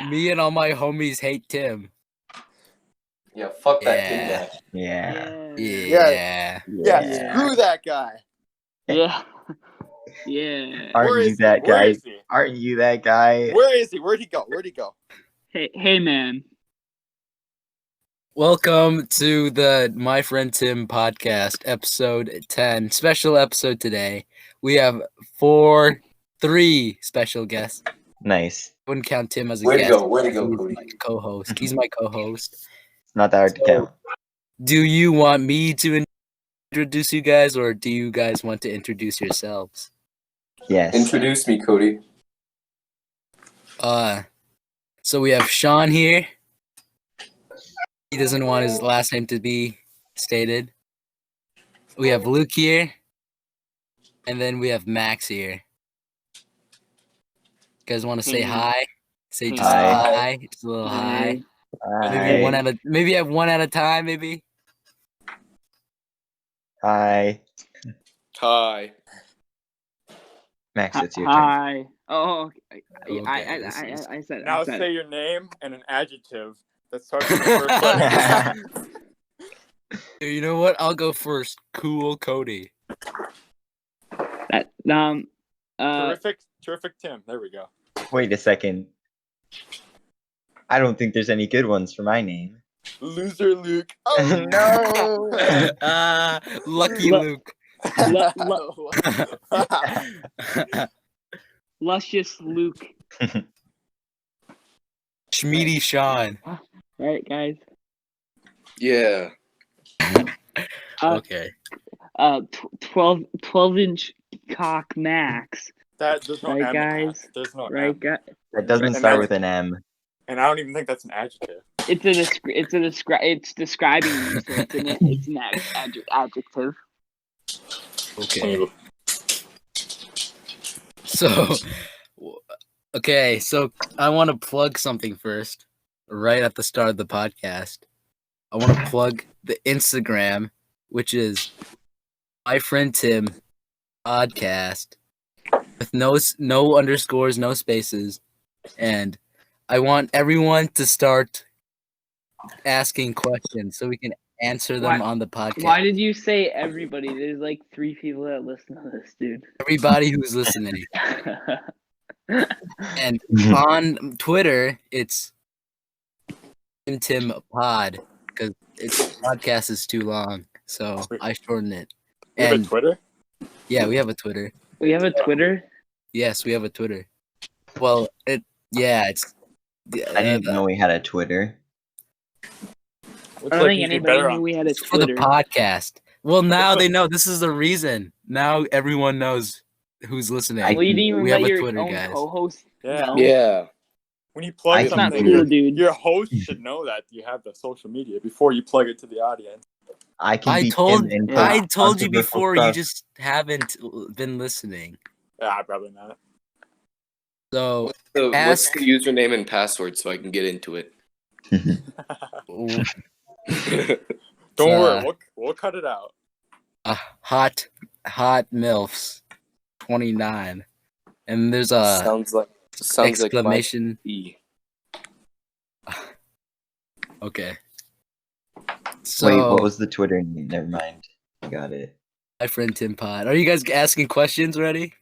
Me and all my homies hate Tim. Yeah, fuck that Tim guy. Yeah. Screw that guy. Yeah. Yeah. Where is Aren't you that he? Where guy? is he? Aren't you that guy? Where is he? Where'd he go? Hey, man. Welcome to the My Friend Tim podcast, episode 10. Special episode today. We have three special guests. Nice. Wouldn't count Tim as a Way to guest. go, way to go, He's Cody. my co-host. He's my co-host. It's not that hard to count. Do you want me to introduce you guys, or do you guys want to introduce yourselves? Yes. Introduce me, Cody. So we have Sean here. He doesn't want his last name to be stated. We have Luke here. And then we have Max here. You guys want to say hi? Say just hi. Just a little hi. Maybe have one at a time, maybe. Hi. Hi. Max, it's your turn. Hi. Oh, okay. Okay, I said. Now I said say your name and an adjective that starts with the first letter. You know what? I'll go first. Cool Cody. that. Terrific Tim. There we go. Wait a second. I don't think there's any good ones for my name. Loser Luke. No. Lucky Lu- Luke. Luscious Luke. Schmeedy Sean. Right, guys. Yeah. Okay. 12-inch cock Max. There's no Right, M in guys? that. There's no Right, M. guys. That doesn't And start that's- with an M. And I don't even think that's an adjective. It's describing me, so it's an adjective. Okay. So I want to plug something first, right at the start of the podcast. I want to plug the Instagram, which is My Friend Tim podcast, with no underscores, no spaces, and I want everyone to start asking questions so we can answer them on the podcast. Why did you say everybody? There's like 3 people that listen to this, dude. Everybody who's listening. And on Twitter, it's Tim Pod, because its podcast is too long, so I shorten it. You have a Twitter? Yeah, we have a Twitter. We have a Twitter? Yes, we have a Twitter. Well, it's. I didn't know we had a Twitter. I don't think anybody knew we had a for the Twitter. podcast. Well, now they know. This is the reason. Now everyone knows who's listening. Well, you didn't even we let have a your Twitter, own guys. co-host Yeah. know. Yeah. When you plug It's not something, cool, dude. your host should know that you have the social media before you plug it to the audience. I can I be told Tim and I post told you controversial before. stuff. You just haven't been listening. Yeah, probably not. So So what's Ask- the username and password so I can get into it? Don't Uh, worry, we'll cut it out. hot milfs 29, and there's a sounds like exclamation. E. Okay. Wait, So what was the Twitter name? Never mind. I got it. My Friend Tim Pod. Are you guys asking questions already?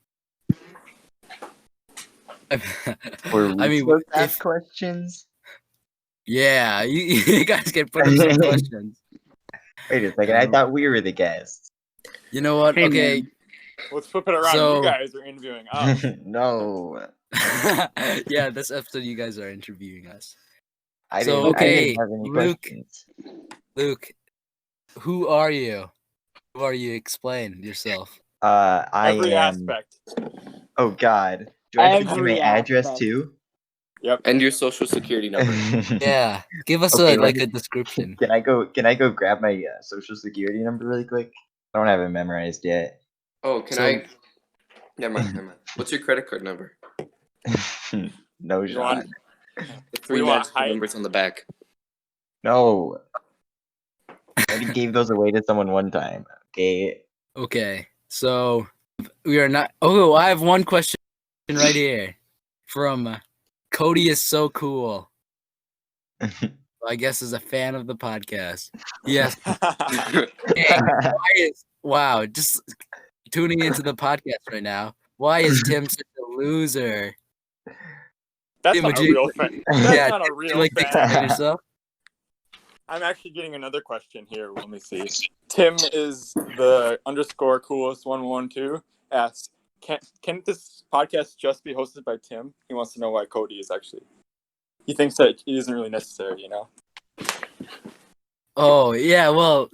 Were we I mean, supposed to if ask questions? yeah, you guys can put up some questions. Wait a second. I thought we were the guests. You know what? Hey, Okay. man. Let's flip it around. So- You guys are interviewing us. No. Yeah, this episode you guys are interviewing us. I So, didn't, I okay, didn't have any Luke. questions. Luke, who are you? Who are you? Explain yourself. I Every am. aspect. Oh God. Do I have to give Every my address aspect. too? And your social security number. Yeah, give us Okay, a description. Can I go grab my social security number really quick? I don't have it memorized yet. Oh, can So- I? Never mind. What's your credit card number? No You shot. want- The 3 want magical height? numbers on the back. No. I already gave those away to someone one time. Okay. Okay, so we are not. Oh, I have one question right here from Cody is so cool. I guess is a fan of the podcast. Yes. Wow, just tuning into the podcast right now. Why is Tim such a loser? That's Tim, not would a you- real fan. That's Yeah, not a Would you real like to explain fan. yourself? I'm actually getting another question here. Let me see. Tim is the underscore coolest 112 asks, can this podcast just be hosted by Tim? He wants to know why Cody is actually. He thinks that it isn't really necessary, you know? Oh yeah, well,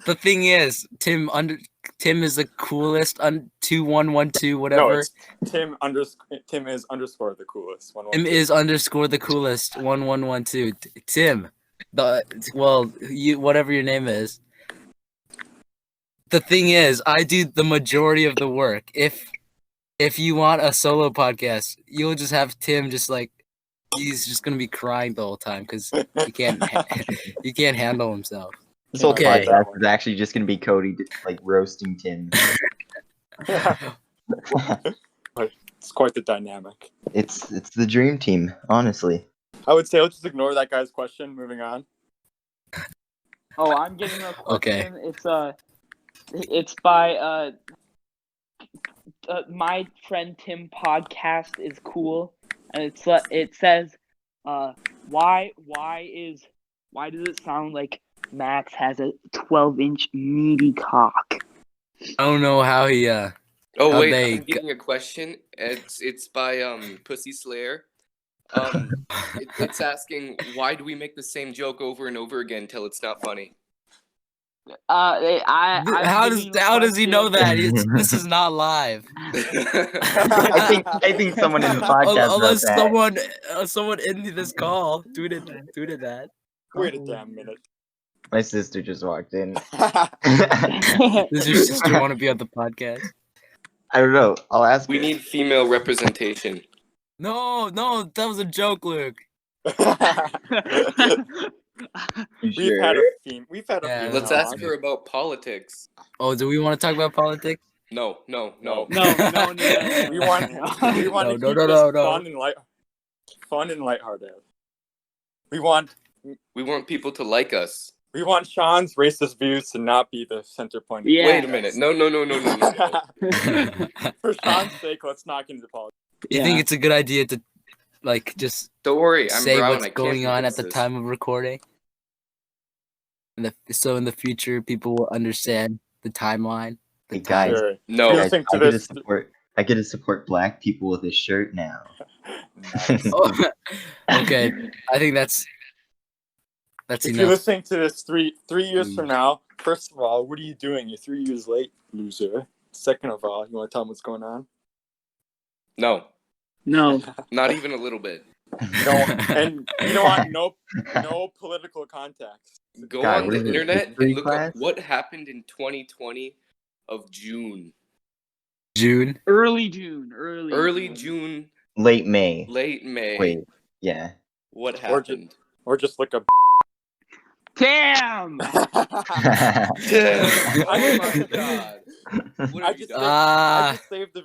the thing is, Tim is the coolest 2112 whatever. No, it's Tim is underscore the coolest. Tim 112. is underscore the coolest 1112. Tim, you whatever your name is. The thing is, I do the majority of the work. If you want a solo podcast, you'll just have Tim just like he's just gonna be crying the whole time because he can't handle himself. This whole Okay. podcast is actually just gonna be Cody like roasting Tim. It's quite the dynamic. It's the dream team, honestly. I would say let's just ignore that guy's question. Moving on. Oh, I'm getting a Okay. question. It's by my friend Tim podcast is cool, and it says, why does it sound like Max has a 12-inch meaty cock? I don't know how he Oh How'd wait, they I'm getting a question. It's by Pussy Slayer. It's asking why do we make the same joke over and over again till it's not funny? how does he know that? This is not live. I think someone in the podcast Unless wrote that. someone in this call tweeted that. Wait a damn minute. My sister just walked in. Does your sister want to be on the podcast? I don't know. I'll ask We her. need female representation. No, that was a joke, Luke. We've had a theme. We've had a Yeah, few. Let's no, ask her about politics. Oh, do we want to talk about politics? No. No. No. We want to keep No. this fun and lighthearted. We want people to like us. Sean's racist views to not be the center point. Yeah. Wait a minute. No. For Sean's sake, let's not get into politics. You think it's a good idea to like just Don't worry, I'm say brown. what's I can't going on at convince the this. time of recording? So in the future, people will understand the timeline. Hey guys, Sure. No. You guys, think I to get to this- support. I get to support black people with this shirt now. Nice. Oh, okay, I think that's If you're enough. listening to this 3 years from now, first of all, what are you doing? You're 3 years late, loser. Second of all, you want to tell them what's going on? No. No. Not even a little bit. And you don't want no political context. Go God, on what the is it, internet history and look class? up what happened in 2020 of June. June. Early June. Early June, Late May. late May. Wait, yeah. What Or ju- happened? Or just look up. Damn. Damn. Oh my god. What I have you just done? I just saved the.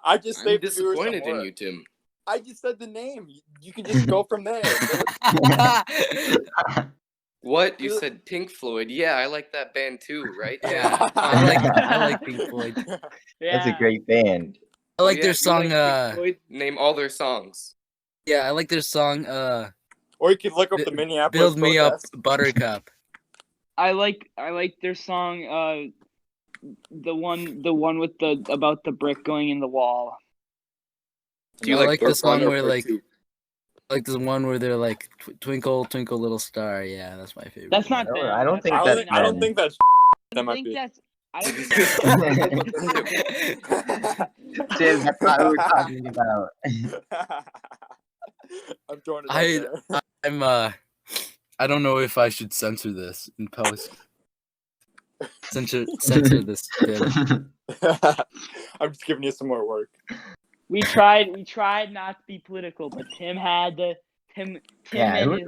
I just I'm saved the viewers some disappointed in work. you, Tim. I just said the name. You can just go from there. What? You said Pink Floyd. Yeah, I like that band too, right? Yeah, I like Pink Floyd. That's a great band. I like Yeah, their you song. Pink Floyd? Name all their songs. Yeah, I like their song. Or you could look up the Minneapolis Build Me Up, protest. Buttercup. I like their song. The one with the about the brick going in the wall. Do you I like the part song one or where part like two? like the one where they're like Twinkle Twinkle Little Star. Yeah, that's my favorite. That's not No, them. I don't think I that's don't them. think that's. That I might think be. that's. I don't think Tim, that's not what we're talking about. I'm throwing it out there. I'm I don't know if I should censor this in post. Censor this. Bit. I'm just giving you some more work. we tried not to be political, but Tim had to. Tim Yeah, and who his-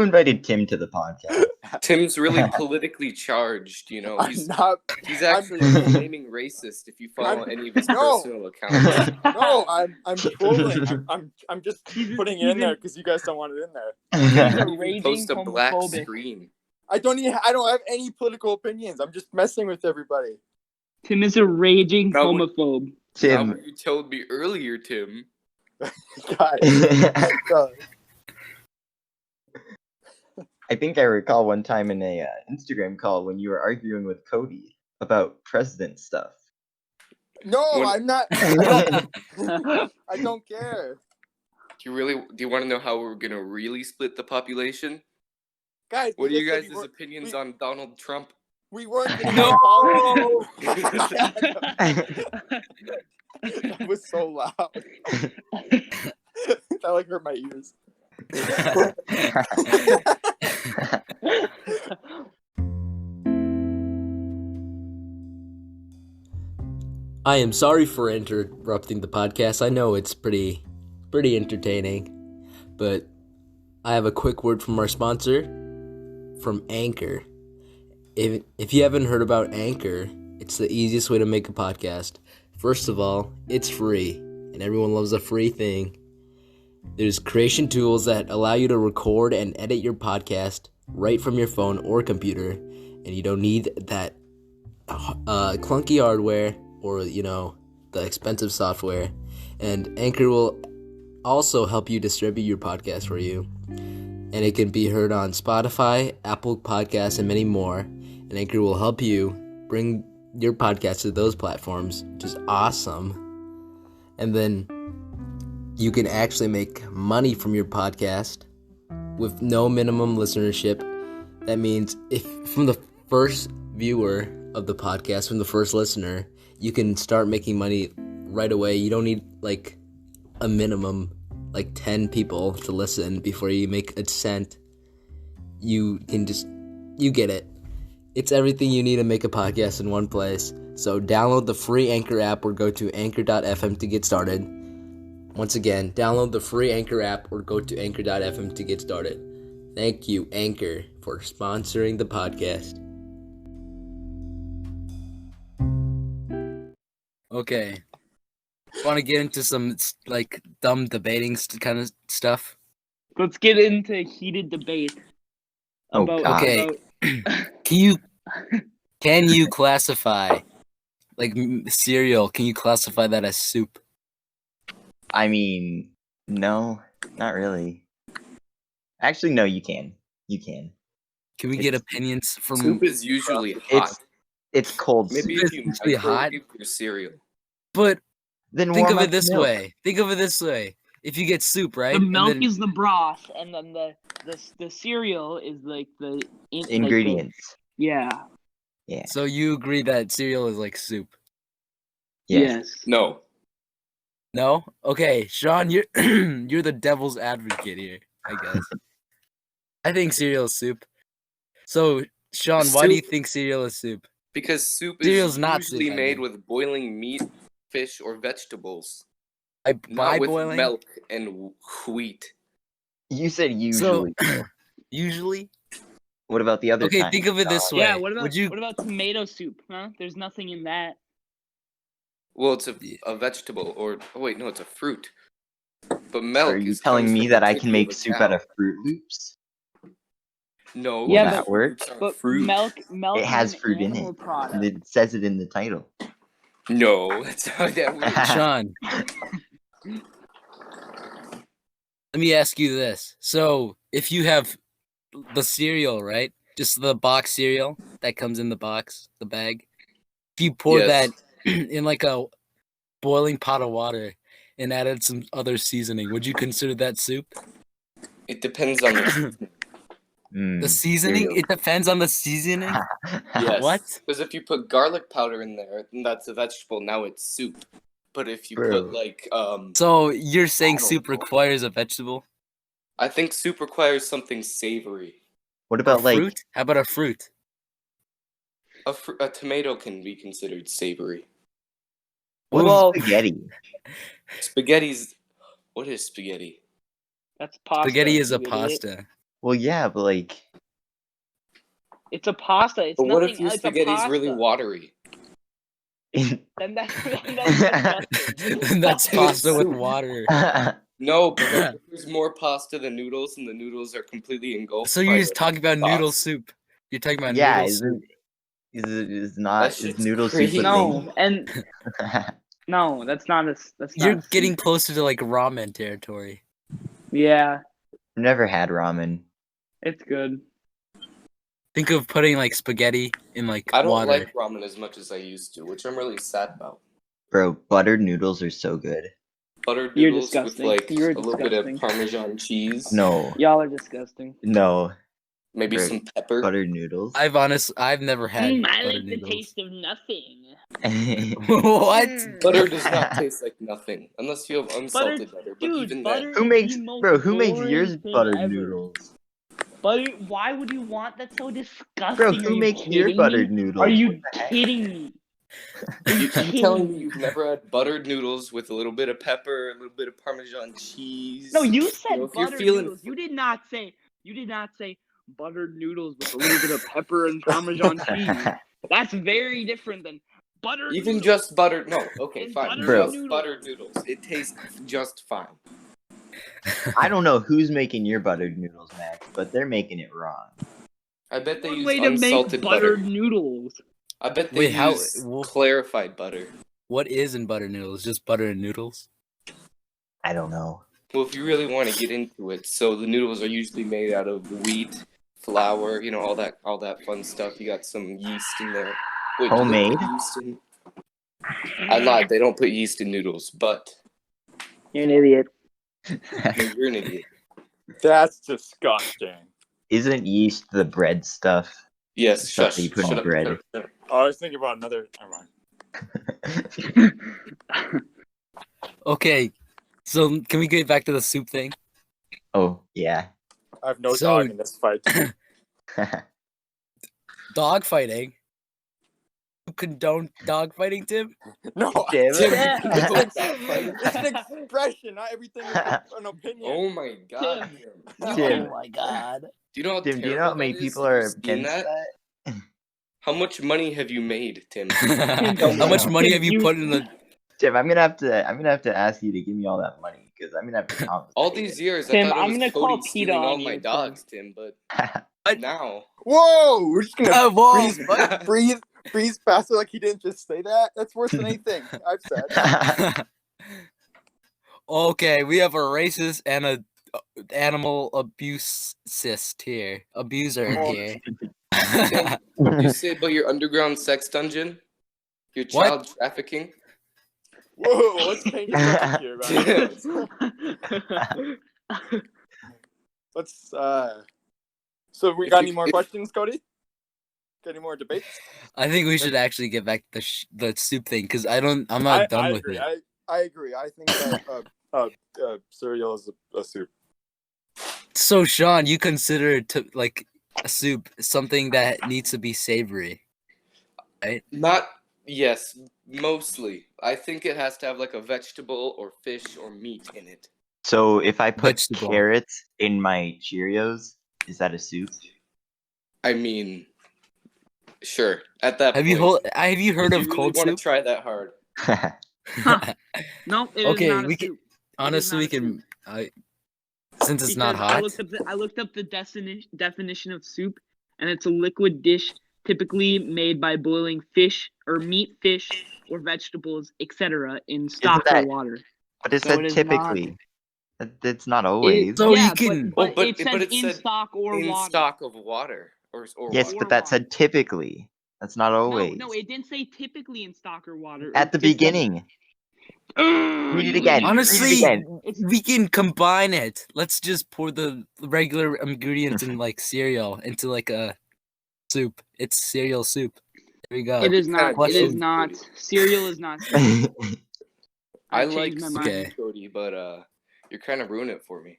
invited Tim to the podcast? Tim's really politically charged, you know. I'm not. He's I'm- actually a flaming racist if you follow any of his No. personal accounts. No, I'm trolling. I'm just He's- putting it he's in there in- because you guys don't want it in there. He's a You even raging post a black homophobic. screen. I don't have any political opinions. I'm just messing with everybody. Tim is a raging Now what- homophobe. Not Tim. what you told me earlier, Tim. Guys, I think I recall one time in a Instagram call when you were arguing with Cody about president stuff. no, What- I'm not. I don't care, Do you want to know how we're gonna really split the population? guys. What are you said guys' opinions on Donald Trump? We weren't gonna No! That was so loud. That like hurt my ears. I am sorry for interrupting the podcast. I know it's pretty entertaining, but I have a quick word from our sponsor, from Anchor. If you haven't heard about Anchor, it's the easiest way to make a podcast. First of all, it's free, and everyone loves a free thing. There's creation tools that allow you to record and edit your podcast right from your phone or computer, and you don't need that clunky hardware or, the expensive software. And Anchor will also help you distribute your podcast for you. And it can be heard on Spotify, Apple Podcasts, and many more. And Anchor will help you bring your podcast to those platforms, which is awesome. And then you can actually make money from your podcast with no minimum listenership. That means if from the first viewer of the podcast, from the first listener, you can start making money right away. You don't need like a minimum, like 10 people to listen before you make a cent. You get it. It's everything you need to make a podcast in one place. So download the free Anchor app or go to anchor.fm to get started. Once again, download the free Anchor app or go to anchor.fm to get started. Thank you, Anchor, for sponsoring the podcast. Okay. Want to get into some dumb debating kind of stuff? Let's get into heated debate. Oh, About, God. Okay. Can you classify cereal? Can you classify that as soup? I mean, no, not really. Actually, no, you can. You can. Can we get opinions from? Soup is usually hot. It's cold Maybe soup. if you usually hot. microwave your cereal. But Then think warm of up it this milk. way. If you get soup, right? the and milk then- is the broth, and then the cereal is like the Ingredients. Yeah. Yeah. So you agree that cereal is like soup? Yes. No. No? Okay, Sean, you're you're the devil's advocate here, I guess. I think cereal is soup. So, Sean, why do you Soup- think cereal is soup? Because soup Cereal's is not soup, usually I made mean. with boiling meat, fish, or vegetables. By Not with boiling? milk and wheat. You said So, usually. usually? What about the other Okay, time? think of it this way. Yeah. What about Would you what about tomato soup? Huh? There's nothing in that. Well, it's a vegetable, or oh wait, no, it's a fruit. But milk. Are you is telling comes me from that the I titty can of make a soup cow. out of Fruit Loops? No. Yeah, that but- work? fruits aren't But fruit. milk It has is an fruit in animal it. product. And it says it in the title. No, that's how that works. Sean, let me ask you this. So, if you have the cereal, right? Just the box cereal that comes in the box, the bag. If you pour Yes. that in like a boiling pot of water and added some other seasoning, would you consider that soup? It depends on the The seasoning? cereal. It depends on the seasoning? yes. What? Because if you put garlic powder in there, then that's a vegetable. Now it's soup. But if you Bro. put like So, you're saying I don't soup know. requires a vegetable? I think soup requires something savory. What A about like fruit? How about a fruit? A tomato can be considered savory. what Well- is spaghetti? Spaghetti's. What is spaghetti? That's pasta. Spaghetti is you a idiot. pasta. Well, yeah, but like It's a pasta. It's But what nothing. if your It's a spaghetti's pasta. really watery? Then that's disgusting. That's pasta with Soup. water. No, but like, if there's more pasta than noodles, and the noodles are completely engulfed. So by you're just the talking about noodle sauce. soup. You're talking about Yeah, noodle soup. is That is shit's noodle soup crazy. a No, and thing? no, that's not a. That's not. You're a soup. getting closer to like ramen territory. Yeah, I've never had ramen. it's good. Think of putting like spaghetti in like I don't water. like ramen as much as I used to, which I'm really sad about. Bro, buttered noodles are so good. Buttered You're noodles with disgusting. like You're a little bit of disgusting. Parmesan cheese. No, Y'all are disgusting. no. Maybe Bro, some pepper. buttered noodles? I've never had I buttered like noodles. the taste of nothing. What? Butter does not taste like nothing unless you have unsalted butter. But Dude, even butter Who is makes, the most bro, who makes boring yours thing buttered ever. noodles? Butter? Why would you want that? So disgusting. Bro, Are who you makes kidding your me? buttered noodles? Are you What the heck? kidding me? Are you kidding telling me me? you've never had buttered noodles with a little bit of pepper, a little bit of Parmesan cheese? No, you said know, if you're buttered feeling- noodles. You did not say buttered noodles with a little bit of pepper and Parmesan cheese. That's very different than buttered Even noodles. just buttered. No, okay, And fine. buttered Bro. Just noodles. buttered noodles. It tastes just fine. I don't know who's making your buttered noodles, Max, but they're making it wrong. I bet they One use way to make unsalted butter. buttered noodles. I bet they Wait, how- use well- clarified butter. What is in buttered noodles? Just butter and noodles? I don't know. Well, if you really want to get into it, so the noodles are usually made out of wheat, flour, you know, all that fun stuff. You got some yeast in there. Wait, do they put Homemade? yeast in? I lied. They don't put yeast in noodles, but You're an idiot. no, you're an idiot. That's disgusting. Isn't yeast the bread stuff? Yes, Stuff shush. that you put in Shut up, bread. shut up, shut up. Oh, I was thinking about another. Never mind. Okay, so can we get back to the soup thing? Oh, yeah. I have no So- dog in this fight. Dog fighting? You condone dog fighting, Tim? No, Tim. Yeah. it's an expression. Not everything is an opinion. Oh my god. Tim. Tim. Oh my god. Do you know how Tim, do you know terrible how many that is? people Have are you seen against that? How much money have you made, Tim? How much money have you You- put in the? Tim, I'm gonna have to ask you to give me all that money because I'm gonna have to confiscate All these years, Tim, I thought it I'm was gonna Cody call PETA stealing all on my you, dogs, Tim. But it. now, Whoa! We're just gonna Whoa, breathe faster like he didn't just say that. That's worse than anything I've said. Okay, we have a racist and a animal abusist here. Abuser Oh. here. you say about your underground sex dungeon, your What? child trafficking. Whoa! Let's change the subject here, man. Let's. So we If got you- any more if- questions, Cody? Got any more debates? I think we should actually get back to the soup thing because I'm not done I with agree. it. I agree. I think that cereal is a soup. So Sean, you consider like a soup something that needs to be savory, right? Not yes, mostly. I think it has to have like a vegetable or fish or meat in it. So if I put Vegetable. carrots in my Cheerios, is that a soup? I mean, sure. At that Have point, you heard if of you really cold want soup? to try that hard. No, it is Okay, not a we can soup. honestly we not a can. Since it's not Because hot. I looked up the definition of soup, and it's a liquid dish typically made by boiling fish or meat, fish or vegetables, etc., in stock that- or water. But it So said it is typically. It's not always. So yeah, you can- but, But it says it in said stock or in water. stock of water or Yes, water. but that said typically. That's not always. No, it didn't say typally in stock or water. At the beginning. Read it again. Honestly, Read it again. we can combine it. Let's just pour the regular ingredients in like cereal into like a soup. It's cereal soup. There we go. It is not. It is Question. not. Cereal is not. Cereal. I I've like changed my soup, mind. Okay. Cody, but you're kind of ruining it for me.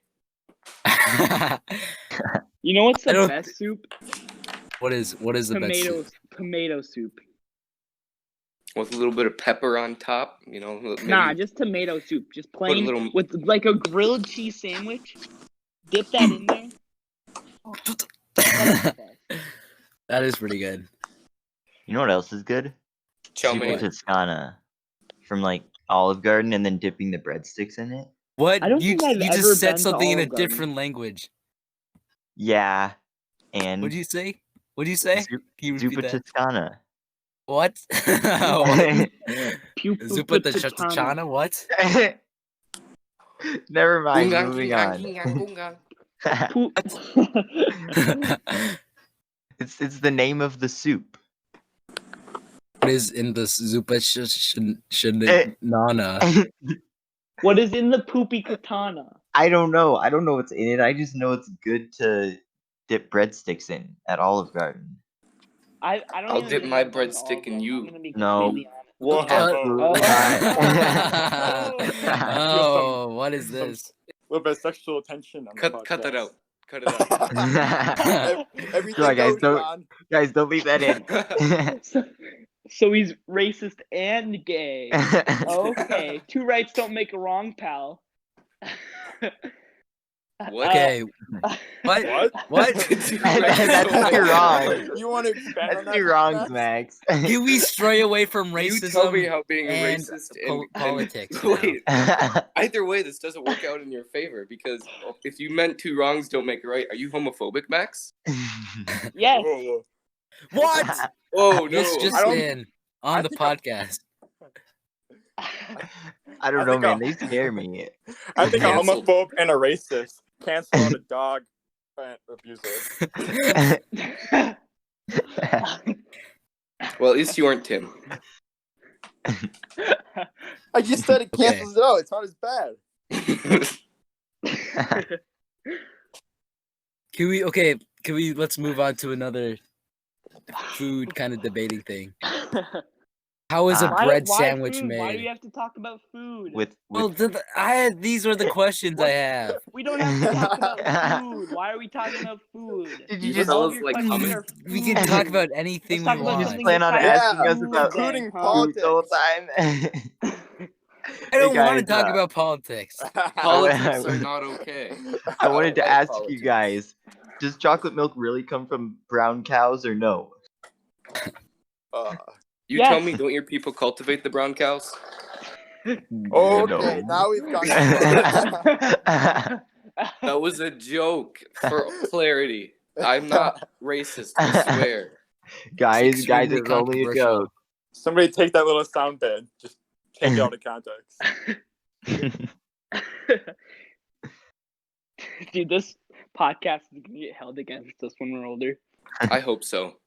You know what's I the don't- best soup? what is the best soup? Tomato soup. With a little bit of pepper on top, you know. Maybe Nah, just tomato soup. Just plain little- with like a grilled cheese sandwich. Dip that in there. That's the best. That is pretty good. You know what else is good? Chow Super mein. Toscana from like Olive Garden and then dipping the breadsticks in it. What? I don't You think I've you ever just said been to something in a Olive Garden. different language. Yeah, and What'd you say? What'd you say? Zu- Can you repeat Super that? Toscana. What? What? Zupa the Chachana? What? Never mind. Gungang, Moving gungang, on. gungang. It's the name of the soup. What is in the Zupa Nana? What is in the poopy katana? I don't know. I don't know what's in it. I just know it's good to dip breadsticks in at Olive Garden. I don't I'll even dip think my I've been to breadstick Olive in Garden. you. I'm gonna be No. completely honest. Whoa. Absolutely Oh, what is this? A little bit of sexual tension on the Cut that podcast. out. Cut it out. not. Everything Come on, guys, goes on. Guys, don't leave that in. So he's racist and gay. Okay, two rights don't make a wrong, pal. What? Okay. What? What? That's two wrongs. You want to expand on That's that? two wrongs, Max. Can we stray away from You tell me racism? how being and racist politics and now. wait. Either way, this doesn't work out in your favor because if you meant two wrongs don't make it right, are you homophobic, Max? Yes. Whoa. What? Oh no! This just I don't- in on I the think I'm- podcast. I don't I know, think man. I'll- They scare me. I think a Canceled. homophobe and a racist cancel out a dog abuser. Well, at least you aren't Tim. I just said it Okay. cancels it out. It's not as bad. Let's move on to another food kind of debating thing. How is a Why- bread why sandwich food? made? Why do we have to talk about food? with Well, these were the questions I have. We don't have to talk about food. Why are we talking about food? Did You you just tell All us, of your like, questions hummus? are We food. can talk about anything Let's talk we about you want. just something plan on besides asking us food about then, including huh? food the whole politics. time? I don't Hey, want to guys, talk about politics. Politics are not okay. I wanted to don't like ask politics. you guys: does chocolate milk really come from brown cows or no? You Yes. tell me, don't your people cultivate the brown cows? Okay, now we've got. That was a joke for clarity. I'm not racist, I swear. guys, It's guys, extremely it's only a controversial. joke. Somebody take that little sound bed. Just take it out of context. Dude, this podcast is gonna get held against us when we're older. I hope so.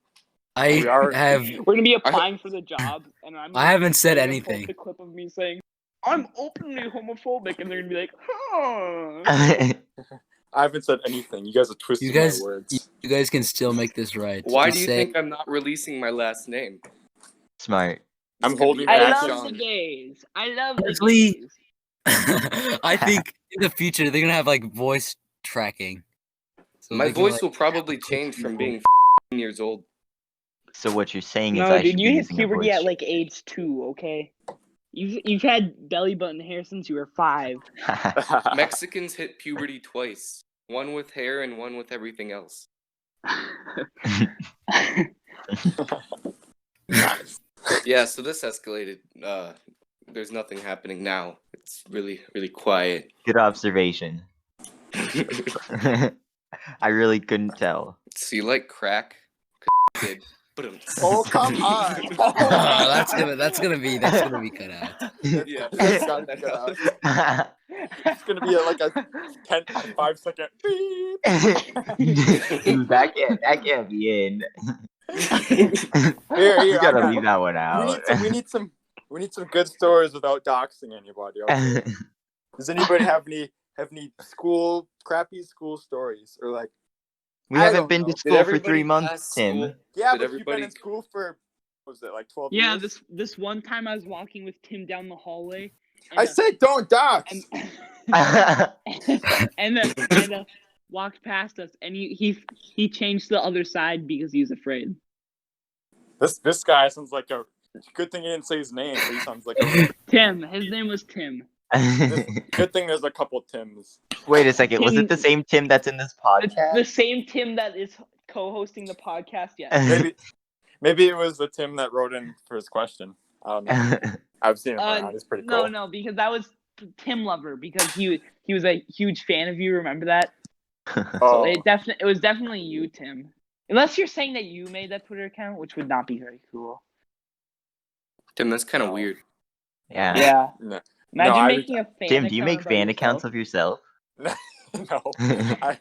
We are- We're gonna be applying for the job, and I haven't said they're gonna pull up anything. The clip of me saying, "I'm openly homophobic," and they're gonna be like, "Huh." I haven't said anything. You guys are twisting You guys- my words. You guys can still make this right. Why Just do you say- think I'm not releasing my last name? Smart. I'm It's gonna holding be I back Max love Sean. the gays. I love the Actually- gays. I think in the future they're gonna have like voice tracking. So My they can, voice like- will probably change from being years old. So what you're saying is No, I dude, should you be hit using a puberty voice at like age 2. Okay, you've had belly button hair since you were 5. check. Mexicans hit puberty twice. One with hair and one with everything else. Nice. Yeah, so this escalated. There's nothing happening now. It's really, really quiet. Good observation. I really couldn't tell. So you like crack? Kid. Oh, come on. Oh, that's gonna be cut out. Yeah. That's gotta be cut out. It's gonna be like a 5-second beep. that can't be in. Here, You I gotta got- leave that one out. We need some good stories without doxing anybody. Okay? Does anybody have any crappy school stories or like? We I haven't don't been know. to Did school for everybody 3 months, pass Tim. school? Yeah, Did but you've been everybody- in school for what was it like 12 Yeah, years? this one time I was walking with Tim down the hallway. I said don't dox. And walked past us, and he changed to the other side because he was afraid. This guy sounds like a good thing he didn't say his name. But he sounds like a Tim, his name was Tim. good thing. There's a couple Tims. Wait a second. Was it the Tim- same Tim that's in this podcast? The same Tim that is co-hosting the podcast? Yes. Maybe it was the Tim that wrote in for his question. I don't know. I've seen him around. He's pretty cool. No, because that was Tim Lover because he was a huge fan of you. Remember that? Oh, So it was definitely you, Tim. Unless you're saying that you made that Twitter account, which would not be very cool. Tim, that's kind of No. weird. Yeah. Yeah. no. Imagine No, making a fan Tim, do you account make about fan yourself. accounts of yourself? No. I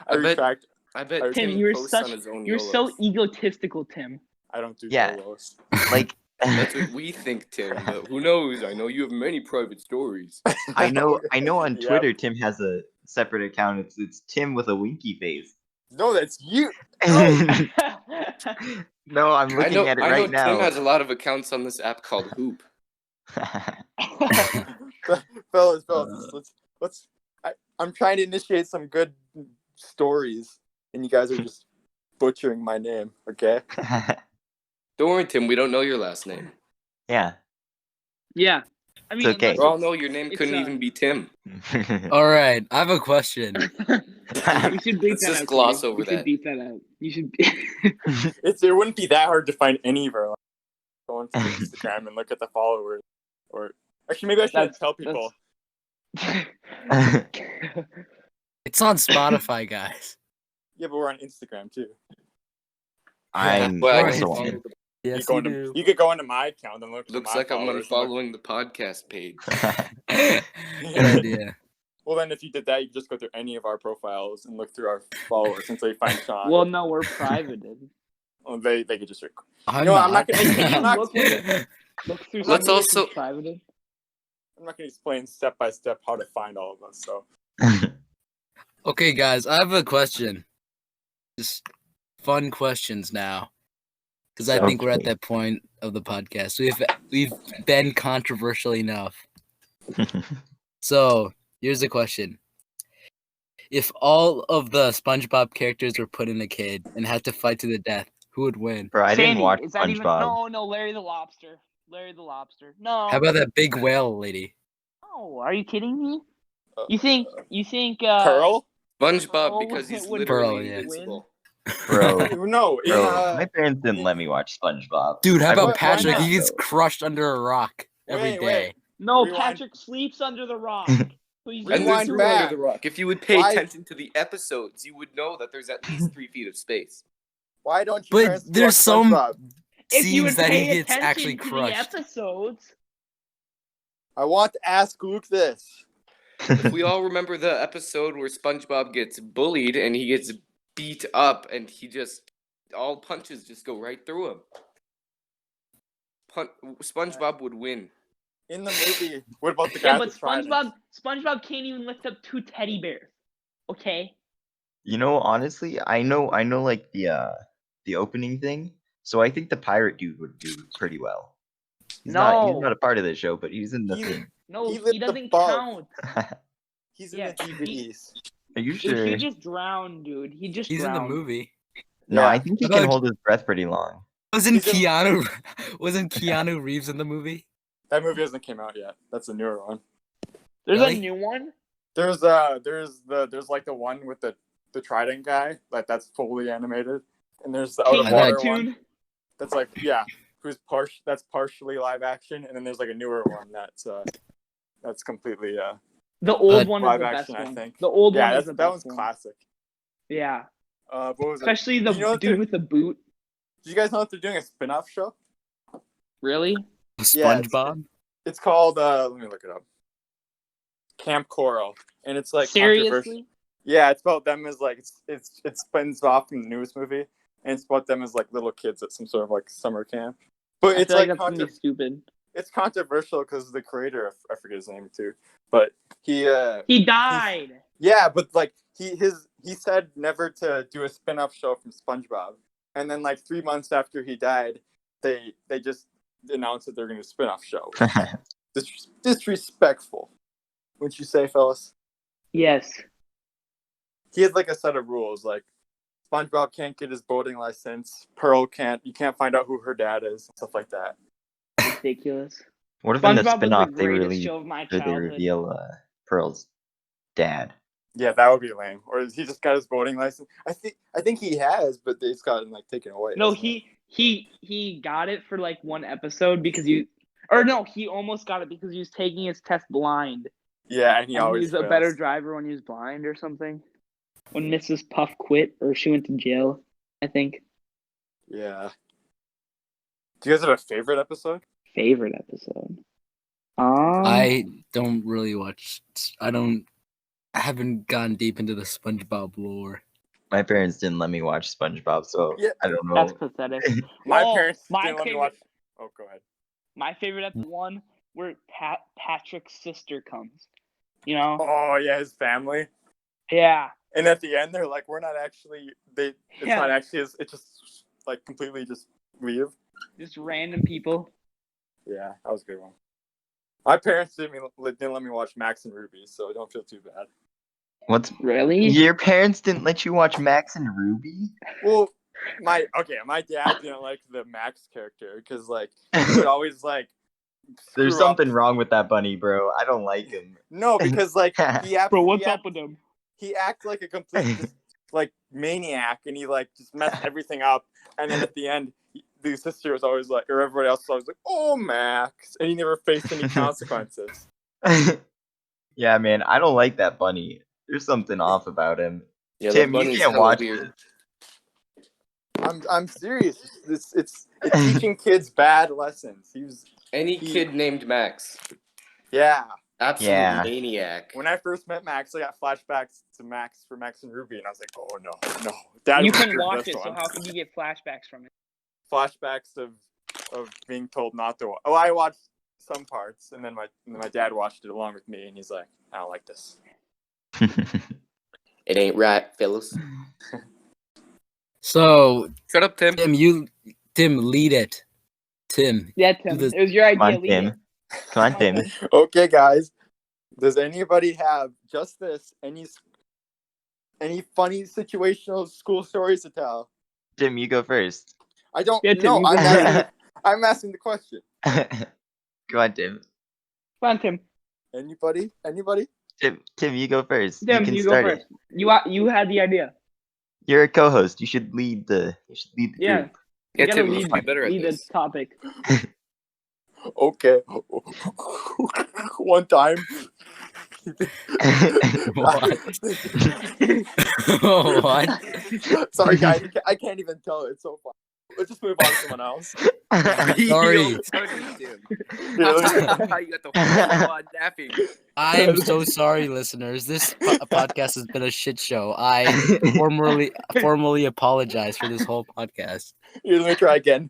I bet- retract. I bet Tim, Tim you're posts such on his own you're YOLOs. so egotistical, Tim. I don't do Yeah. YOLOs. Like, That's what we think, Tim. But who knows? I know you have many private stories. I know on Yep. Twitter Tim has a separate account. It's Tim with a winky face. No, that's you. No, I'm I looking know. at it I know. right now. Tim has a lot of accounts on this app called Hoop. fellas, let's. I'm trying to initiate some good stories, and you guys are just butchering my name. Okay. Don't worry, Tim. We don't know your last name. Yeah. Yeah. I mean, It's okay. We all know your name It's, couldn't even be Tim. All right, I have a question. You should beat Let's that just out, gloss Cody. over You should that. beat that out. You should. It wouldn't be that hard to find any of our. Go into Instagram and look at the followers, or actually, maybe I should tell people. It's on Spotify, guys. Yeah, but we're on Instagram too. I'm Well, I Right. don't also follow on. the- Yes, you, you go do. into, you could go into my account and look. for Looks my like I'm followers and look- unfollowing the podcast page. Good idea. Well, then if you did that, you just go through any of our profiles and look through our followers until you find Sean. Well, no, we're privated. Well, they could just. I'm know what, I'm not Look through. Let's something also- that's privated. I'm not going to explain step by step how to find all of us. So Okay, guys, I have a question. Just fun questions now, because I think we're at Okay. that point of the podcast. We've been controversial enough. So here's the question: if all of the SpongeBob characters were put in a cage and had to fight to the death, who would win? Bro, I didn't Sandy, watch is that even? SpongeBob. No, Larry the Lobster. Larry the Lobster. No. How about that big whale lady? No, are you kidding me? You think? Pearl? SpongeBob, Oh, because he's would literally Pearl, yeah. invincible. Bro, No, in, bro, my parents didn't let me watch SpongeBob. Dude, how I about watched Patrick? not? He gets crushed under a rock every Wait, day. wait. No, Rewind. Patrick sleeps under the rock. Please And Rewind there's room back. under the rock. If you would pay Why- attention to the episodes, you would know that there's at least 3 feet of space. why don't you? But parents there's watch some SpongeBob? If you would scenes that he pay gets attention actually to the crushed. episodes. I want to ask Luke this. If we all remember the episode where SpongeBob gets bullied and he gets beat up and all punches just go right through him. SpongeBob would win. In the movie, what about the guy Yeah, with but the trident? SpongeBob can't even lift up 2 teddy bears. Okay. You know, honestly, I know like the opening thing. So I think the pirate dude would do pretty well. He's No. not a part of the show, but he's in the He's- thing. No, He he, lit the doesn't bulb. count. He's in Yeah, the DVDs. Are you Dude, sure? he just drowned, dude. He just He's in drowned. the movie. No, Yeah. I think he How can about- hold his breath pretty long. Wasn't He's in- Keanu Reeves in the movie? That movie hasn't came out yet. That's a newer one. There's Really? a new one? There's like the one with the trident guy, that's fully animated, and there's the out King of water Cartoon? one that's like that's partially live action, and then there's like a newer one that's completely The old one is live the action, best I one. think. The old Yeah, one is the that best one's one. classic. Yeah. What was Especially the You know what dude the- with the boot. it? Do you guys know that they're doing a spin-off show? Really? Yeah, SpongeBob? It's called let me look it up. Camp Coral, and it's like controversial. Seriously? Yeah, it's about them as like it spins off from the newest movie, and it's about them as like little kids at some sort of like summer camp. But I it's feel like like that's gonna be stupid. it's controversial because the creator, I forget his name too, but he He died. yeah, but like he said never to do a spin-off show from SpongeBob, and then like 3 months after he died, they just announced that they're going to do a spin-off show. Disrespectful, wouldn't you say, fellas? Yes. He had like a set of rules, like SpongeBob can't get his boating license, Pearl you can't find out who her dad is, and stuff like that. Ridiculous. What if in the SpongeBob spin-off was the they greatest really show of my they childhood. reveal Pearl's dad? Yeah, that would be lame. Or he just got his voting license. I think he has, but it's gotten like taken away. No, hasn't it? he got it for like one episode because he almost got it because he was taking his test blind. Yeah, and he And always he's a fails. better driver when he was blind or something. When Mrs. Puff quit or she went to jail, I think. Yeah. Do you guys have a favorite episode? Favorite episode. I don't really watch. I haven't gone deep into the SpongeBob lore. My parents didn't let me watch SpongeBob, so Yeah. I don't know. That's pathetic. My Oh, parents my didn't let me favorite- watch. Oh, go ahead. My favorite one where Patrick's sister comes. You know? Oh yeah, his family. Yeah. And at the end, they're like, "We're not actually." It's Yeah. not actually. It's just like completely just leave. Just random people. Yeah, that was a good one. My parents didn't let me watch Max and Ruby, so don't feel too bad. What's Really? your parents didn't let you watch Max and Ruby? Well, my dad didn't like the Max character because like he would always like. There's screw up. something wrong with that bunny, bro. I don't like him. No, because like Bro, what's up with him? he acts like a complete just, like maniac, and he like just messed everything up. And then at the end, the sister was always like, or everybody else was always like, "Oh, Max," and he never faced any consequences. Yeah, man, I don't like that bunny. There's something off about him. Yeah, Tim, that you bunny's can't hella watch weird. I'm serious. It's teaching kids bad lessons. Any kid named Max. Yeah. Absolute Yeah. maniac. When I first met Max, I got flashbacks to Max for Max and Ruby, and I was like, "Oh no, Dad You was couldn't the watch best it, so one." how could you get flashbacks from it? Flashbacks of being told not to watch. Oh, I watched some parts, and then my dad watched it along with me, and he's like, "I don't like this." It ain't right, fellas. So Shut up, Tim. Tim, lead it. Tim, Yeah, Tim. this- It was your Come idea. on, Lead Tim. it. Come on, Tim. Okay, guys. Does anybody have just this? Any funny situational school stories to tell? Tim, you go first. I don't Yeah, Tim, know. you go first. I'm asking the question. Go on, Tim. Come on, Tim. Anybody? Tim, you go first. Tim, you can you go start first. it. You had the idea. You're a co-host. You should lead the Yeah. group. Yeah, You gotta Tim, you lead, should be better at lead the this. topic. Okay. One time. what? Sorry, guys. I can't even tell. It's so fun. Let's just move on to someone else. Sorry. Tim. Yeah, You got the whole squad napping. I am so sorry, listeners. This podcast has been a shit show. I formally apologize for this whole podcast. let me try again.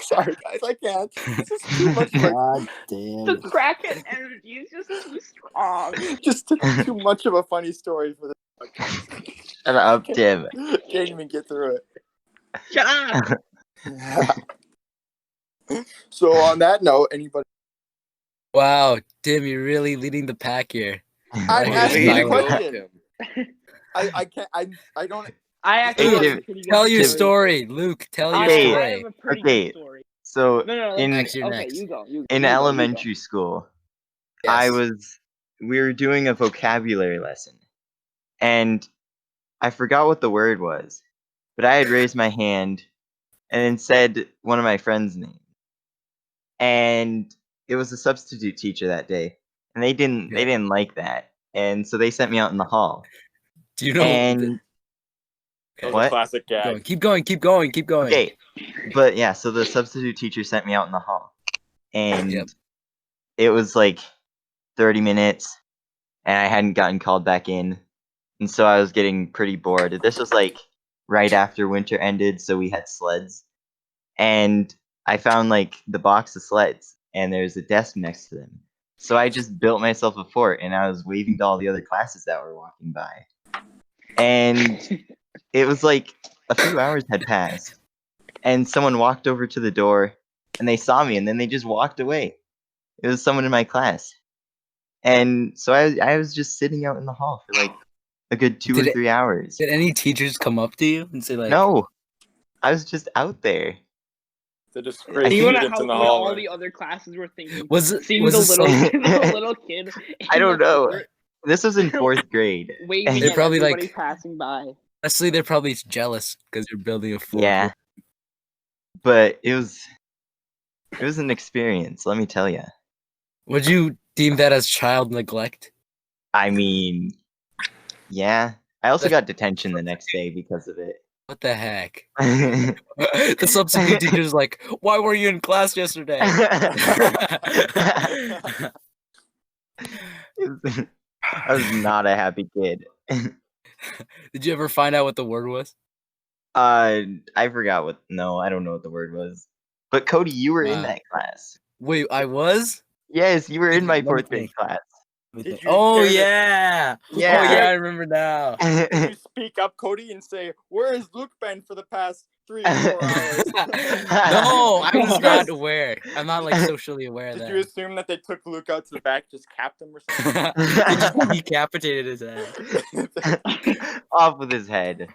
Sorry, guys. I can't. This is too much. God damn. The crackhead energy is just too strong. Just too much of a funny story for the Shut up, Tim. Can't even get through it. Shut up. So on that note, anybody? Wow, Tim, you're really leading the pack here. I'm Way asking to the go, question. Tim. I can't. I don't. I actually Hey, have a Tim, pretty good Tell your Tim. story, Luke. Tell your Hey. I story. have a pretty Okay. good story. So No. in Max, you're Okay, next. you go. You in go, elementary school, Yes. we were doing a vocabulary lesson, and I forgot what the word was, but I had raised my hand and then said one of my friends' names, and it was a substitute teacher that day, and they didn't like that, and so they sent me out in the hall. Do you know? And That was What? a classic gag. Keep going. okay, but yeah, so the substitute teacher sent me out in the hall, and Yep. it was like 30 minutes, and I hadn't gotten called back in, and so I was getting pretty bored. This was like right after winter ended, so we had sleds, and I found like the box of sleds, and there's a desk next to them. So I just built myself a fort, and I was waving to all the other classes that were walking by, and it was like a few hours had passed, and someone walked over to the door, and they saw me, and then they just walked away. It was someone in my class. And so I was just sitting out in the hall for like a good 2 Did or it- 3 hours. Did any teachers come up to you and say like, No, I was just out there. They're just I great See think- what, students how, in the what all hallway. the other classes were thinking. Was it? Seeing Was the it little, some- the little kid. I in don't the know. fort. This was in 4th grade. Waving They're at probably, like- everybody passing by. Honestly, they're probably jealous because you're building a fort. Yeah. But it was an experience, let me tell you. Would you deem that as child neglect? I mean, yeah. I also got detention the next day because of it. What the heck? The substitute teacher's like, "Why were you in class yesterday?" I was not a happy kid. Did you ever find out what the word was? I forgot what. No, I don't know what the word was. But Cody, you were in Wow. that class. Wait, I was? Yes, you were in my Let me 4th grade think. class. Did you Oh dare to- yeah. Yeah. Oh yeah, I remember now. Did you speak up, Cody, and say, "Where has Luke been for the past 3 or 4 hours?" No, I was not aware. I'm not like socially aware Did then. you assume that they took Luke out to the back, just capped him or something? They just decapitated his head. Off with his head.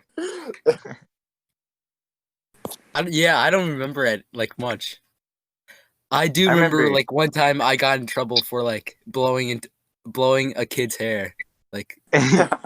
I don't remember it like much. I do I remember remember- like one time I got in trouble for like blowing a kid's hair, like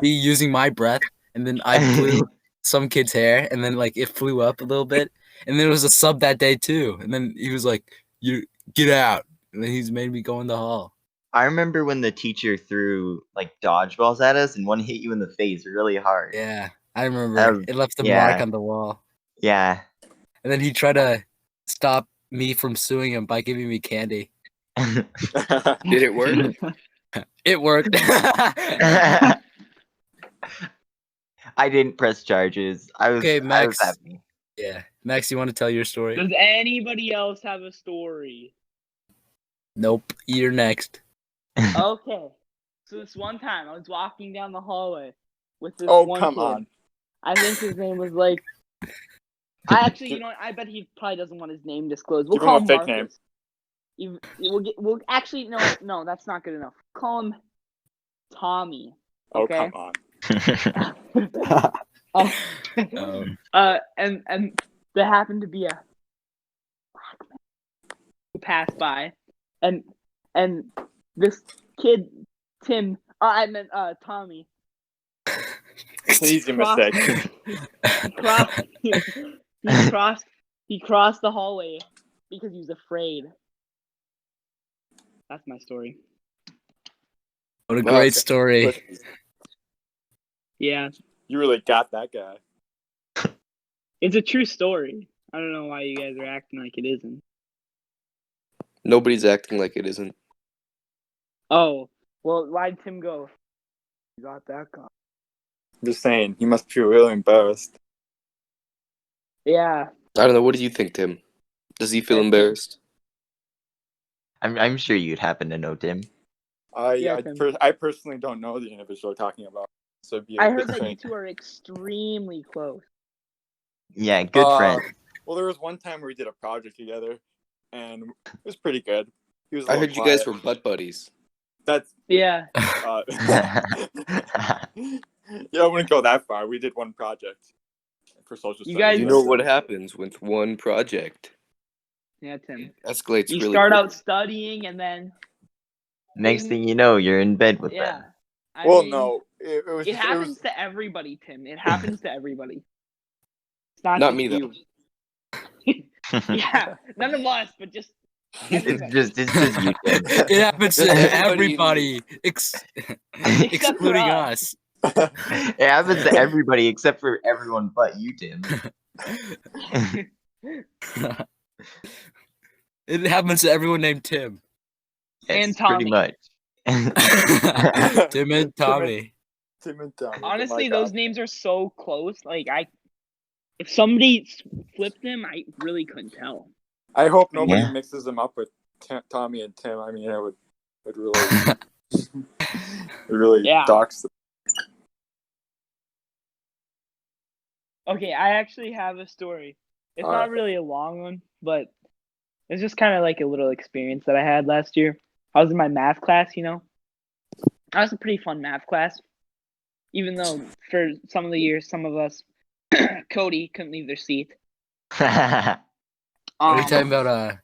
me using my breath, and then I blew some kid's hair, and then like it flew up a little bit, and then it was a sub that day too, and then he was like, "You get out," and then he's made me go in the hall. I remember when the teacher threw like dodgeballs at us and one hit you in the face really hard. Yeah, I remember. That was- It left a yeah. mark on the wall, Yeah. and then he tried to stop me from suing him by giving me candy. Did it work? It worked. I didn't press charges. I was Okay, I was Max. happy. Yeah, Max, you want to tell your story? Does anybody else have a story? Nope. You're next. Okay. So this one time I was walking down the hallway with this Oh, one come kid. on. I think his name was like. I actually, you know what? I bet he probably doesn't want his name disclosed. We'll Give him call a him fake Marcus. We'll actually no, that's not good enough. Call him Tommy. Oh, Okay. come on. Um, And there happened to be a black man who passed by, and this kid Tim. I meant Tommy. Easy Cross- mistake. He crossed the hallway because he was afraid. That's my story. what a Wow, great okay. story. Yeah, You really got that guy. it's a true story. I don't know why you guys are acting like it isn't. Nobody's acting like it isn't. Oh, well, why'd Tim go? You got that guy. I'm just saying, he must feel really embarrassed. Yeah. I don't know. What do you think, Tim? Does he feel embarrassed? I'm sure you'd happen to know Tim. Yeah, Tim. I personally don't know the individual we're talking about, so it'd be a I bit heard that you strange. two are extremely close. Yeah, good friend. Well, there was one time where we did a project together, and it was pretty good. He was. I heard you guys were butt buddies. That's. Yeah. Yeah, I wouldn't go that far. We did one project for social You studies. guys- You know what happens with one project? Yeah, Tim. It escalates You really start quick. out studying and then Next thing you know, you're in bed with yeah. them. I Well, mean, no, it was. it Just, happens to everybody, Tim. It happens to everybody. It's not Not just me, though. you. Yeah, none of us, but just it's everybody. just you, Tim. It happens to Just everybody everybody, for excluding us. us. It happens to everybody except for everyone but you, Tim. It happens to everyone named Tim. And Yes, Tommy. pretty much. Tim and Tommy. Tim and Tommy. Honestly, my those God. names are so close. Like if somebody flipped them, I really couldn't tell. I hope nobody Yeah. mixes them up with Tommy and Tim. I mean, it would really, really Yeah. dox them. Okay, I actually have a story. It's All not right. really a long one, but it's just kind of like a little experience that I had last year. I was in my math class, you know. That was a pretty fun math class. Even though for some of the years, some of us, Cody couldn't leave their seat. Are you talking about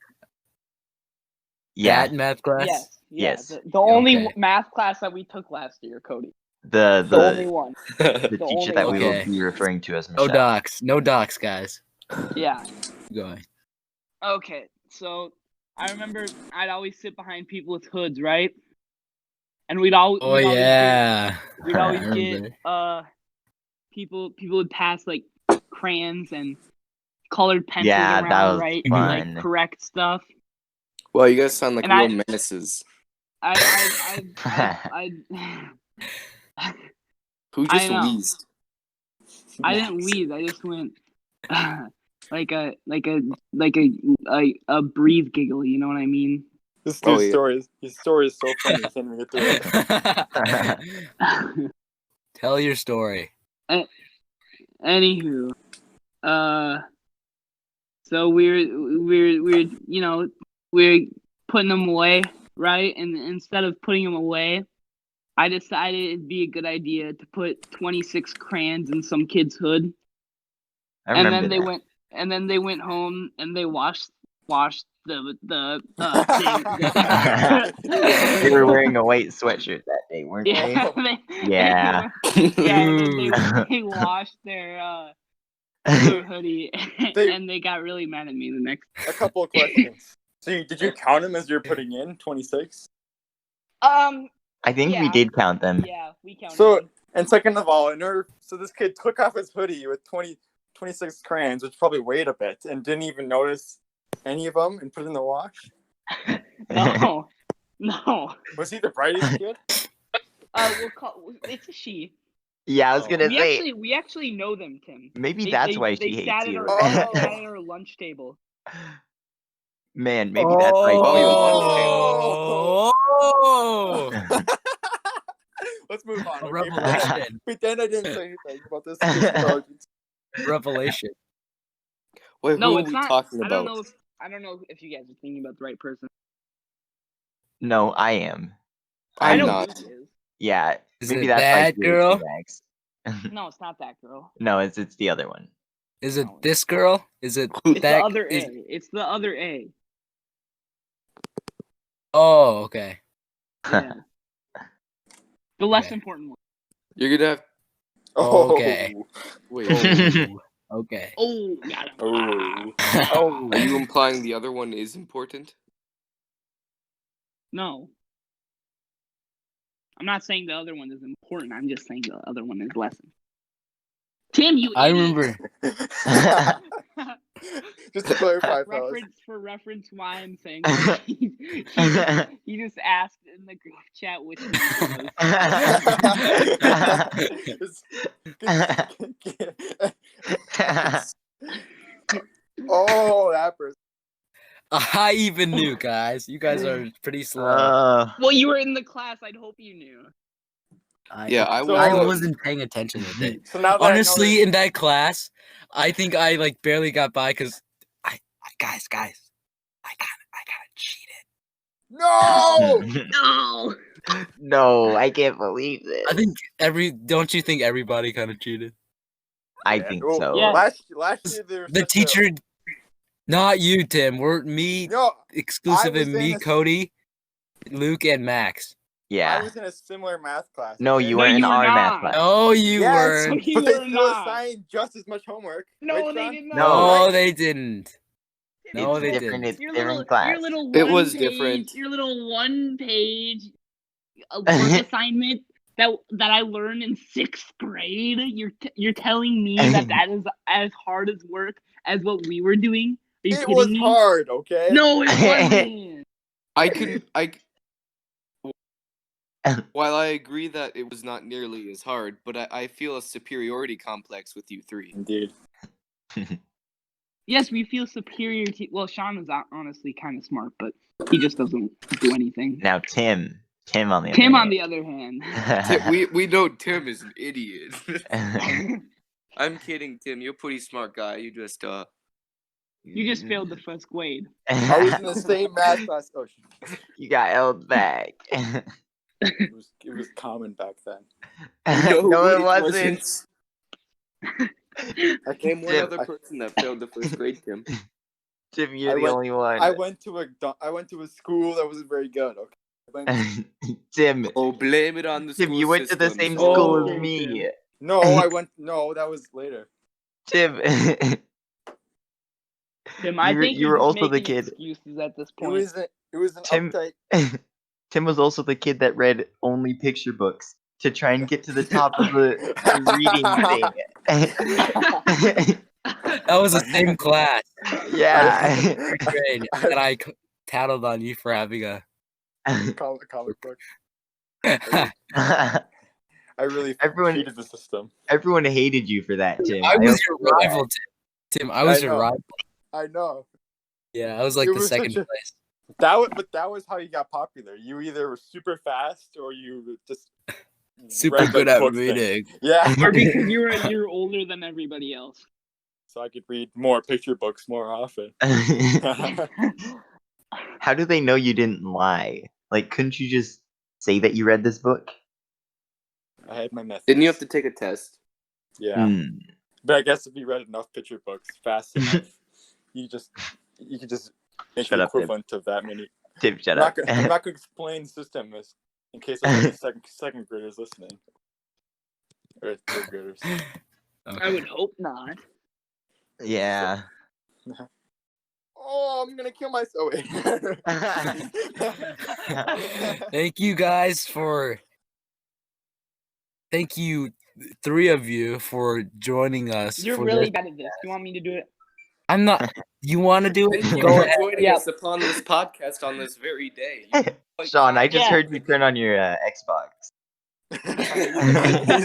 yeah. that math class? Yes. Yeah, Yes. the only Okay. math class that we took last year, Cody. The The only the one. the the teacher only that one. we will Okay. be referring to as No Michelle. docs. No docs, guys. Yeah. Keep going. Okay. So I remember I'd always sit behind people with hoods, right? And we'd Oh always yeah. we'd always I get remember. people would pass like crayons and colored pencils Yeah, that around, was right? fun. Like correct stuff. Well, you guys sound like And real menaces. I Who I just know. wheezed? I didn't wheeze. I just went like a breathe giggle. You know what I mean? This Oh, dude's yeah. story is so funny. I can't even get through it. Tell your story. Anywho, so we're putting them away, right? And instead of putting them away, I decided it'd be a good idea to put 26 crayons in some kid's hood. I And remember then they went home and they washed the thing. They were wearing a white sweatshirt that day, weren't Yeah, they? Yeah. they washed their hoodie and they got really mad at me the next. A couple of questions. So did you count them as you're putting in 26? I think we Yeah. did count them. Yeah, we counted. So, them. and second of all, so this kid took off his hoodie with 26 crayons, which probably weighed a bit, and didn't even notice any of them and put it in the wash. No. Was he the brightest kid? It's a she. Yeah, I was gonna say We actually know them, Tim. maybe that's why they she sat hates you. They sat at our lunch table. Man, maybe that's why Oh, Let's move on. a Okay? revelation. Pretend I didn't say anything about this kid's intelligence. Revelation. Wait, No, who are it's we not. talking I don't about? know if you guys are thinking about the right person. No, I am. I I'm know not. Luke is. Yeah, Is maybe it that's why that she hates you, girl? Max. No, it's not that girl. No, it's the other one. Is it this girl? Is it It's that? the other is- A. It's the other A. Oh, okay. Yeah. The less Okay. important one. You're gonna have. Okay. Wait. Oh, okay. Oh, got him. Oh. Oh, Are you implying the other one is important? No. I'm not saying the other one is important. I'm just saying the other one is less. Tim, you I idiot. remember. Just to clarify, fellas. reference why I'm saying that. he just asked in the group chat which one it was. Oh, that person. I even knew, guys. You guys are pretty slow. Well, you were in the class. I'd hope you knew. Yeah, I I was. wasn't paying attention with it. So now that Honestly, in that class, I think I like barely got by because guys, I got cheated. No! No. No, I can't believe this. I think don't you think everybody kind of cheated? I think Well, so. Yeah. Last year there was The such teacher, not you, Tim. We're me, No, exclusive I was and me, in a- Cody, Luke, and Max. I Yeah. was in a similar math class. No, okay? you No, weren't in you were our math not. class. No, you Yes, weren't. You but they were still not. assigned just as much homework. No, right, they Sean? did not. No, they didn't. No, It's they different. didn't. It's different class. Your little It one was page, different. Your little 1 page work assignment that I learned in 6th grade. You're telling me that is as hard as work as what we were doing? Are you It kidding was me? hard, okay? No, it wasn't. While I agree that it was not nearly as hard, but I feel a superiority complex with you three. Indeed. Yes, we feel superior to. Well, Sean is honestly kind of smart, but he just doesn't do anything. Now Tim on the Tim, other on the other hand. We know Tim is an idiot. I'm kidding, Tim. You're a pretty smart guy. You just You just failed the first grade. I was in the same math class. Oh, shit. You got held back. It was common back then. No, it wasn't. Name one Tim, other person that failed the first grade, Tim. Tim, you're the only one. I went to a school that wasn't very good. Okay. Tim, Oh, blame it on the Tim, school you went to the system, same so- school as Okay, me. No, I went. No, that was later. Tim, Tim, I think you you're were just also the making kid. excuses at this It point. was an Tim- uptight. Tim was also the kid that read only picture books to try and get to the top of the reading thing. That was the same class, Yeah. third grade, that I tattled on you for having a. comic book. I really Everyone- cheated the system. Everyone hated you for that, Tim. I was hope your you know that. rival, Tim. I was I your know. rival. I know. Yeah, I was like It the was second such a- place. That was how you got popular. You either were super fast or you were just Super read, good like, at book things. reading. Yeah. Or because you're a year older than everybody else. So I could read more picture books more often. How do they know you didn't lie? Like, couldn't you just say that you read this book? I had my methods. Didn't you have to take a test? Yeah. Hmm. But I guess if you read enough picture books fast enough, you could just make Shut the up, Tim. equivalent of that many. Tim, shut I'm up. not going to explain the system in case there's any second graders listening. Or third graders. I would hope not. Yeah. Oh, I'm gonna kill myself. Thank you guys for. Thank you, three of you, for joining us. You're for really this. bad at this. You want me to do it? I'm not. You want to do Thank it? you Go for ahead. joining Yeah. us upon this podcast on this very day. Sean, I just Yeah. heard you turn on your Xbox. He's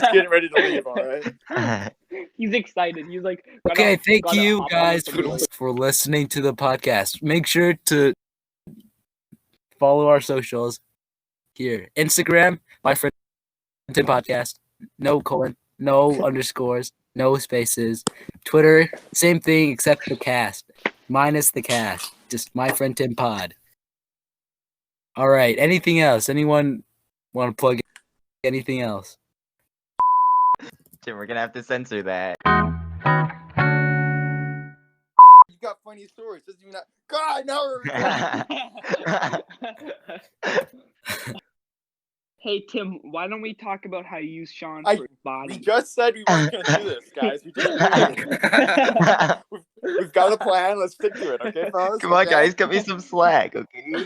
getting ready to leave. All right. He's excited. He's like, Okay, thank gotta you hop on guys with the boys. for listening to the podcast. Make sure to follow our socials here. Instagram, my friend Tim Podcast. No colon, no underscores, no spaces. Twitter, same thing except the cast. Minus the cast. Just my friend Tim Pod. All right. Anything else? Anyone want to plug anything else? Tim, we're gonna have to censor that. You got funny stories. Doesn't even not. God, now we're recording. Hey Tim, why don't we talk about how you use Sean I- for his body? We just said we weren't gonna do this, guys. We just we've got a plan. Let's stick to it, okay, fellas? Come on, Okay? guys, cut me some slack, okay?